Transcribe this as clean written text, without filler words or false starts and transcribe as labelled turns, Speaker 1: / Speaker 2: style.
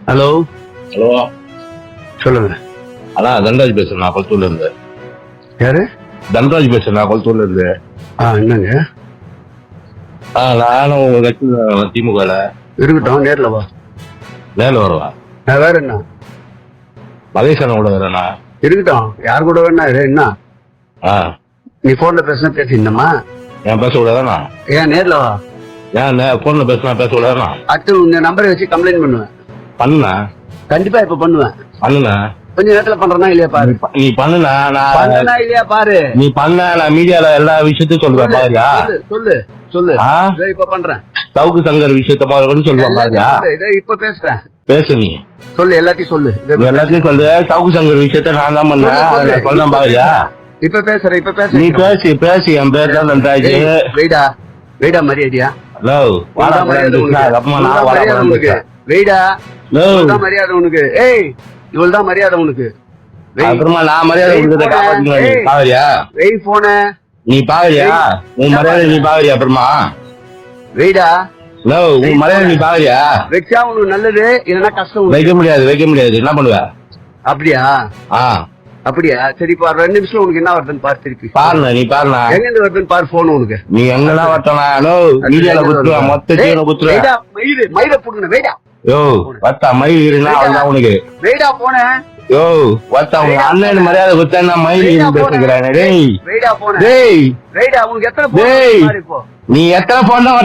Speaker 1: Hello.
Speaker 2: Hello,
Speaker 1: சொல்லுங்க.
Speaker 2: அதான் தன்ராஜ் பேசுறேன். நான் கொளத்தூர்ல இருந்து.
Speaker 1: யாரு?
Speaker 2: தன்ராஜ் பேசுறேன். நான் கொளத்தூர்ல இருந்து.
Speaker 1: என்னங்க?
Speaker 2: நானும் உங்க கட்சியில திமுகல.
Speaker 1: இருக்கட்டும், நேர்ல வா.
Speaker 2: நேரில் வரவா?
Speaker 1: வேற என்ன?
Speaker 2: மகேஸ்வரன் கூட வரேண்ணா.
Speaker 1: இருக்கட்டும், யார் கூட வேணா இரு. என்ன நீ போன்ல பேசினா பேசிருந்தமா?
Speaker 2: ஏன் பேச கூடாதாண்ணா?
Speaker 1: ஏன் நேர்ல வா.
Speaker 2: ஏன் போன்ல பேசினா பேச கூடாதாண்ணா?
Speaker 1: அடுத்து உங்க நம்பரை வச்சு கம்ப்ளைண்ட் பண்ணுவேன்.
Speaker 2: பண்ணுண்ணா.
Speaker 1: கண்டிப்பா இப்ப பண்ணுவேன்.
Speaker 2: பண்ணுண்ணா.
Speaker 1: கொஞ்ச நேரத்துல பண்றனா இல்லையா பாரு.
Speaker 2: நீ பண்ணுண்ணா.
Speaker 1: பண்ணனா இல்லையா பாரு.
Speaker 2: நீ பண்ண, நான் மீடியால எல்லா விஷயத்தையும் சொல்லுவேன் பாருயா.
Speaker 1: சொல்லு சொல்லு. இதோ இப்ப பண்றேன்.
Speaker 2: சவுக்கு சங்கர் விஷயத்த பாருன்னு சொல்லுவேன் பாருயா.
Speaker 1: இதோ இப்ப பேசுறேன்.
Speaker 2: பேசு நீ.
Speaker 1: சொல்லு, எல்லாத்தையும் சொல்லு.
Speaker 2: எல்லாத்தையும் சொல்லு. சவுக்கு சங்கர் விஷயத்த நான் தான் பண்ணேன். சொல்ல பாருயா.
Speaker 1: இப்ப பேசுறேன். இப்ப பேச
Speaker 2: நீ பேசி பேசி. என் பேர் தான் நன்றாஜ்.
Speaker 1: வெயிடா வெயிடா மரியாதையா.
Speaker 2: ஹலோ, வாடா அப்பமா நான் வாடா
Speaker 1: உனக்கு. வெயிடா இவ்வளவுதான் மரியாதை உனக்கு. ஏய், இவ்வளவுதான் மரியாதை உனக்கு.
Speaker 2: அப்புறமா நான் மரியாதை கொடுக்கறத காப்பாத்தணும். நீ பாவரியா?
Speaker 1: வெய் போன.
Speaker 2: நீ பாவரியா? உன் மரியாதை நீ பாவரியா? அப்புறமா
Speaker 1: வெயிடா.
Speaker 2: ஹலோ, உன் மரியாதை நீ பாவரியா?
Speaker 1: வெச்சா உனக்கு நல்லது, இல்லன்னா கஷ்டம்.
Speaker 2: வைக்க முடியாது, வைக்க முடியாது. என்ன பண்ணுவ?
Speaker 1: அப்படியா? அப்படியா? சரி, இப்ப 2 நிமிஷம் உனக்கு என்ன வருதுன்னு பாரு. திருப்பி
Speaker 2: பாருண்ணா. நீ பாருண்ணா.
Speaker 1: எங்க இருந்து வருதுன்னு பாரு. போன் உனக்கு.
Speaker 2: நீ எங்கெல்லாம் வரட்டா? ஹலோ, மீடியால குத்துருவேன். மொத்த சீன குத்துருவேன்.
Speaker 1: மயிர போடுங்க. வெயிடா.
Speaker 2: யோ வத்தா மயில் இருந்தா அவள்தான் உனக்கு.
Speaker 1: வெயிடா போன.
Speaker 2: யோ வத்தா உங்க அண்ணன் மரியாதை கொடுத்தா மயில் பேசுகிறேன். டேய்
Speaker 1: வெயிடா போன.
Speaker 2: டேய்
Speaker 1: வெயிடா உனக்கு எத்தனை
Speaker 2: டேய்
Speaker 1: போன்?
Speaker 2: நீ எத்தனை போன் தான்